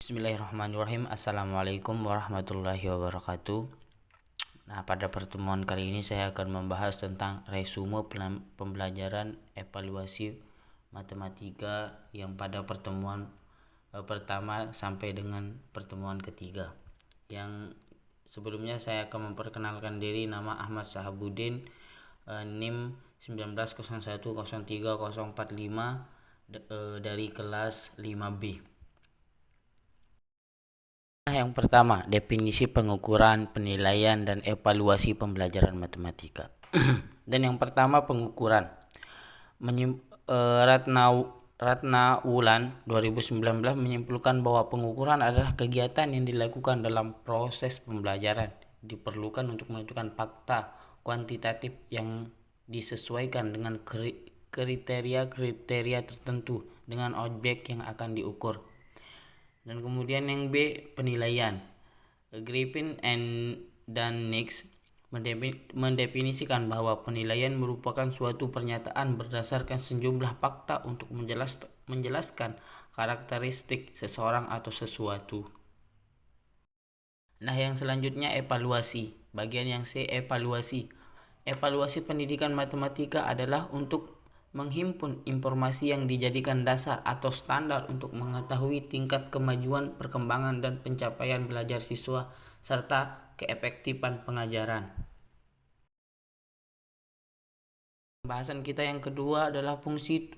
Bismillahirrahmanirrahim. Assalamualaikum warahmatullahi wabarakatuh. Nah, pada pertemuan kali ini saya akan membahas tentang resume pembelajaran evaluasi matematika yang pada pertemuan pertama sampai dengan pertemuan ketiga. Yang sebelumnya saya akan memperkenalkan diri, nama Ahmad Sahabuddin, NIM 190103045 dari kelas 5B. Yang pertama, definisi pengukuran, penilaian, dan evaluasi pembelajaran matematika. Dan yang pertama, pengukuran. Ratna Wulan 2019 menyimpulkan bahwa pengukuran adalah kegiatan yang dilakukan dalam proses pembelajaran, diperlukan untuk menentukan fakta kuantitatif yang disesuaikan dengan kriteria tertentu dengan objek yang akan diukur. Dan kemudian yang B, penilaian. Griffin dan Nix mendefinisikan bahwa penilaian merupakan suatu pernyataan berdasarkan sejumlah fakta untuk menjelaskan karakteristik seseorang atau sesuatu. Nah, yang selanjutnya evaluasi. Bagian yang C, evaluasi. Evaluasi pendidikan matematika adalah untuk menghimpun informasi yang dijadikan dasar atau standar untuk mengetahui tingkat kemajuan, perkembangan, dan pencapaian belajar siswa serta keefektifan pengajaran. Pembahasan kita yang kedua adalah fungsi,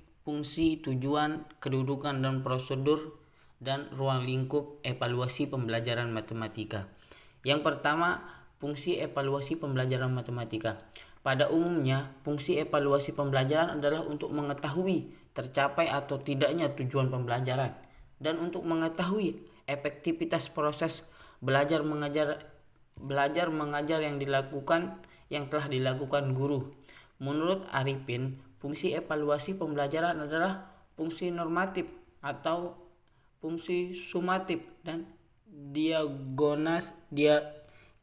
tujuan, kedudukan, dan prosedur dan ruang lingkup evaluasi pembelajaran matematika. Yang pertama, fungsi evaluasi pembelajaran matematika. Pada umumnya, fungsi evaluasi pembelajaran adalah untuk mengetahui tercapai atau tidaknya tujuan pembelajaran dan untuk mengetahui efektivitas proses belajar mengajar yang telah dilakukan guru. Menurut Arifin, fungsi evaluasi pembelajaran adalah fungsi normatif atau fungsi sumatif dan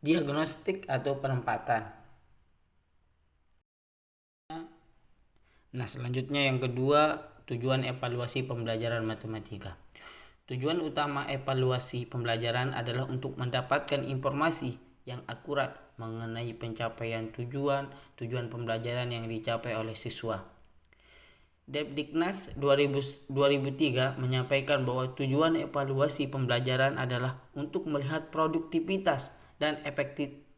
diagnostik atau penempatan. Nah, selanjutnya yang kedua, tujuan evaluasi pembelajaran matematika. Tujuan utama evaluasi pembelajaran adalah untuk mendapatkan informasi yang akurat mengenai pencapaian tujuan pembelajaran yang dicapai oleh siswa. Depdiknas 2003 menyampaikan bahwa tujuan evaluasi pembelajaran adalah untuk melihat produktivitas dan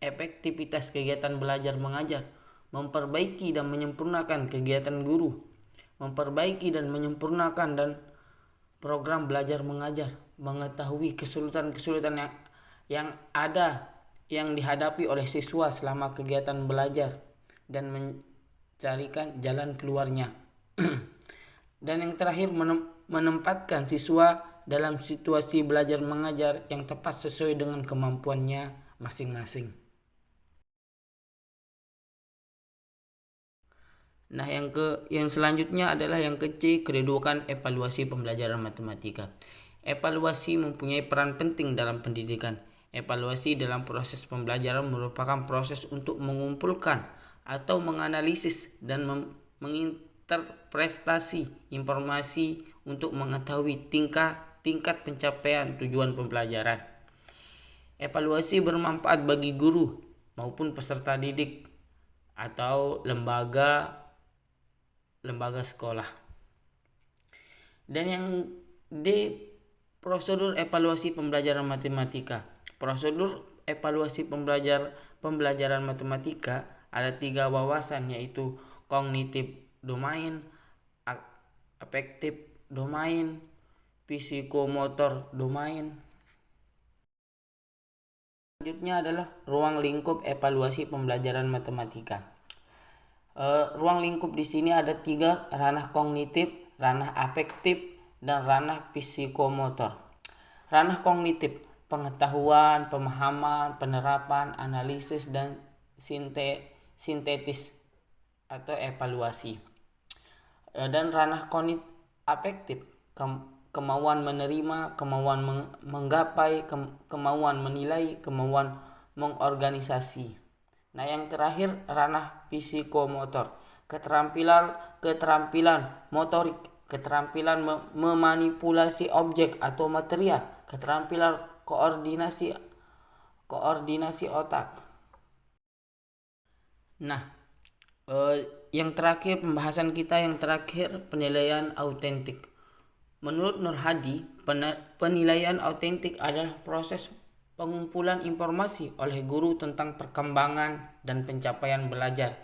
efektivitas kegiatan belajar mengajar, memperbaiki dan menyempurnakan kegiatan guru, memperbaiki dan menyempurnakan dan program belajar mengajar, mengetahui kesulitan-kesulitan yang dihadapi oleh siswa selama kegiatan belajar dan mencarikan jalan keluarnya. Dan yang terakhir, menempatkan siswa dalam situasi belajar mengajar yang tepat sesuai dengan kemampuannya masing-masing. Nah, yang selanjutnya adalah yang C, kedudukan evaluasi pembelajaran matematika. Evaluasi mempunyai peran penting dalam pendidikan. Evaluasi dalam proses pembelajaran merupakan proses untuk mengumpulkan atau menganalisis dan menginterpretasi informasi untuk mengetahui tingkat pencapaian tujuan pembelajaran. Evaluasi bermanfaat bagi guru maupun peserta didik atau lembaga sekolah. Dan yang D, prosedur evaluasi pembelajaran matematika. Prosedur evaluasi pembelajaran matematika ada 3 wawasan, yaitu kognitif domain, afektif domain, psikomotor domain. Selanjutnya adalah ruang lingkup evaluasi pembelajaran matematika. Ruang lingkup di sini ada 3, ranah kognitif, ranah afektif, dan ranah psikomotor. Ranah kognitif, pengetahuan, pemahaman, penerapan, analisis, dan sintetis atau evaluasi. Dan ranah kognitif afektif, kemauan menerima, kemauan menggapai, kemauan menilai, kemauan mengorganisasi. Nah, yang terakhir ranah psikomotor, keterampilan motorik, keterampilan memanipulasi objek atau material, keterampilan koordinasi otak. Nah, yang terakhir pembahasan kita yang terakhir, penilaian autentik. Menurut Nur Hadi, penilaian autentik adalah proses pengumpulan informasi oleh guru tentang perkembangan dan pencapaian belajar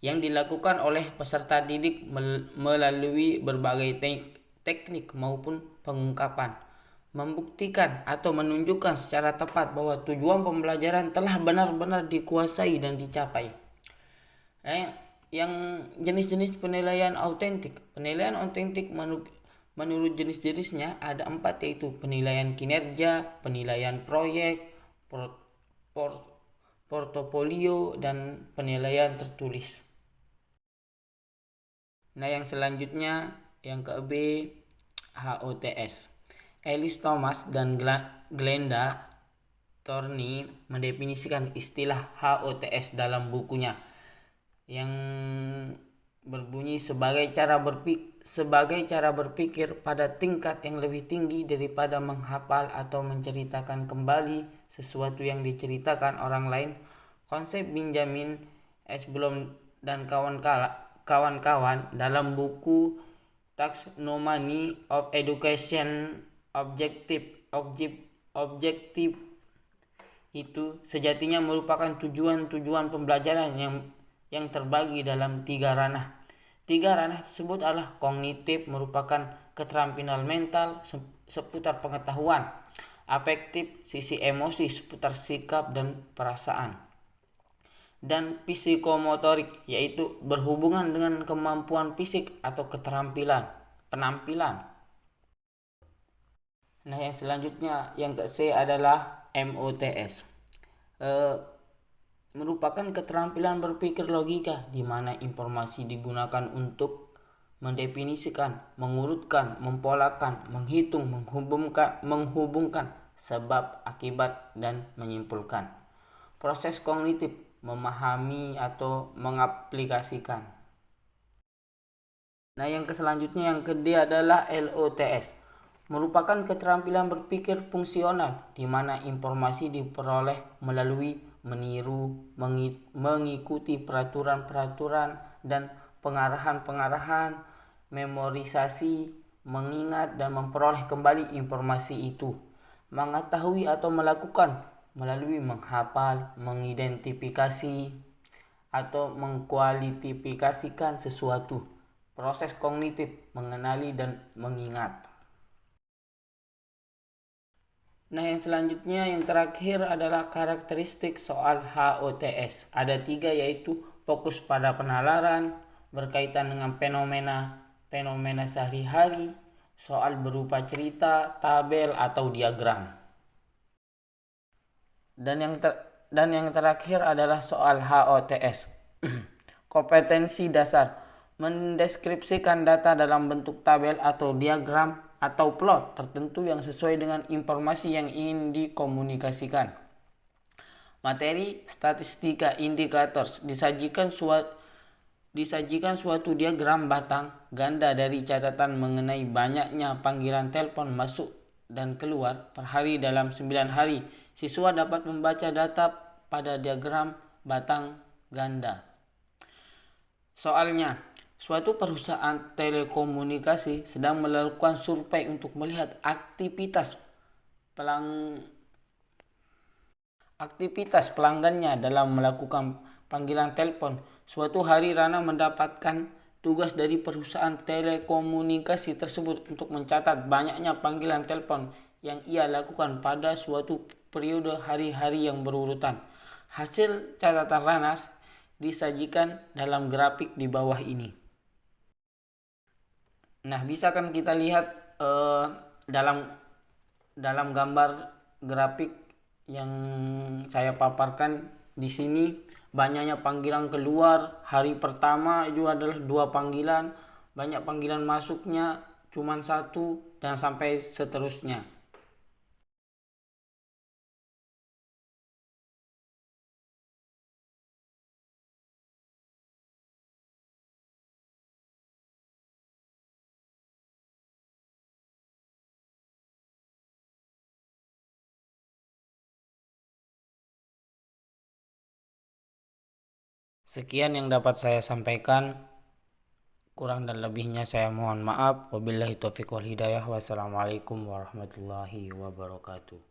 yang dilakukan oleh peserta didik melalui berbagai teknik maupun pengungkapan, membuktikan atau menunjukkan secara tepat bahwa tujuan pembelajaran telah benar-benar dikuasai dan dicapai. Yang jenis-jenis penilaian autentik. Penilaian autentik menurut jenis-jenisnya ada 4, yaitu penilaian kinerja, penilaian proyek, portofolio, dan penilaian tertulis. Nah, yang selanjutnya yang ke-B, HOTS. Ellis Thomas dan Glenda Thorney mendefinisikan istilah HOTS dalam bukunya yang berbunyi sebagai cara berpikir pada tingkat yang lebih tinggi daripada menghafal atau menceritakan kembali sesuatu yang diceritakan orang lain. Konsep Benjamin S. Bloom dan kawan-kawan dalam buku Taxonomy of Education objektif itu sejatinya merupakan tujuan pembelajaran yang terbagi dalam 3 ranah. 3 ranah tersebut adalah kognitif, merupakan keterampilan mental seputar pengetahuan, afektif, sisi emosi seputar sikap dan perasaan, dan psikomotorik, yaitu berhubungan dengan kemampuan fisik atau penampilan. Nah, yang selanjutnya yang ke-C adalah MOTS. Merupakan keterampilan berpikir logika, di mana informasi digunakan untuk mendefinisikan, mengurutkan, mempolakan, menghitung, menghubungkan sebab akibat, dan menyimpulkan. Proses kognitif, memahami atau mengaplikasikan. Nah, yang selanjutnya yang ke-D adalah LOTS. Merupakan keterampilan berpikir fungsional, di mana informasi diperoleh melalui meniru, mengikuti peraturan-peraturan dan pengarahan-pengarahan, memorisasi, mengingat dan memperoleh kembali informasi itu, mengetahui atau melakukan melalui menghafal, mengidentifikasi atau mengkualifikasikan sesuatu. Proses kognitif, mengenali dan mengingat. Nah, yang selanjutnya yang terakhir adalah karakteristik soal HOTS. Ada 3, yaitu fokus pada penalaran, berkaitan dengan fenomena sehari-hari, soal berupa cerita, tabel atau diagram. Dan yang terakhir adalah soal HOTS. Kompetensi dasar, mendeskripsikan data dalam bentuk tabel atau diagram atau plot tertentu yang sesuai dengan informasi yang ingin dikomunikasikan. Materi, statistika, indikator, disajikan suatu diagram batang ganda dari catatan mengenai banyaknya panggilan telepon masuk dan keluar per hari dalam 9 hari. Siswa dapat membaca data pada diagram batang ganda. Soalnya, suatu perusahaan telekomunikasi sedang melakukan survei untuk melihat aktivitas pelanggannya dalam melakukan panggilan telepon. Suatu hari Rana mendapatkan tugas dari perusahaan telekomunikasi tersebut untuk mencatat banyaknya panggilan telepon yang ia lakukan pada suatu periode hari-hari yang berurutan. Hasil catatan Rana disajikan dalam grafik di bawah ini. Nah, bisa kan kita lihat dalam gambar grafik yang saya paparkan di sini, banyaknya panggilan keluar hari pertama itu adalah 2 panggilan, banyak panggilan masuknya cuma 1, dan sampai seterusnya. Sekian yang dapat saya sampaikan. Kurang dan lebihnya saya mohon maaf. Wabillahi taufiq wal hidayah. Wassalamualaikum warahmatullahi wabarakatuh.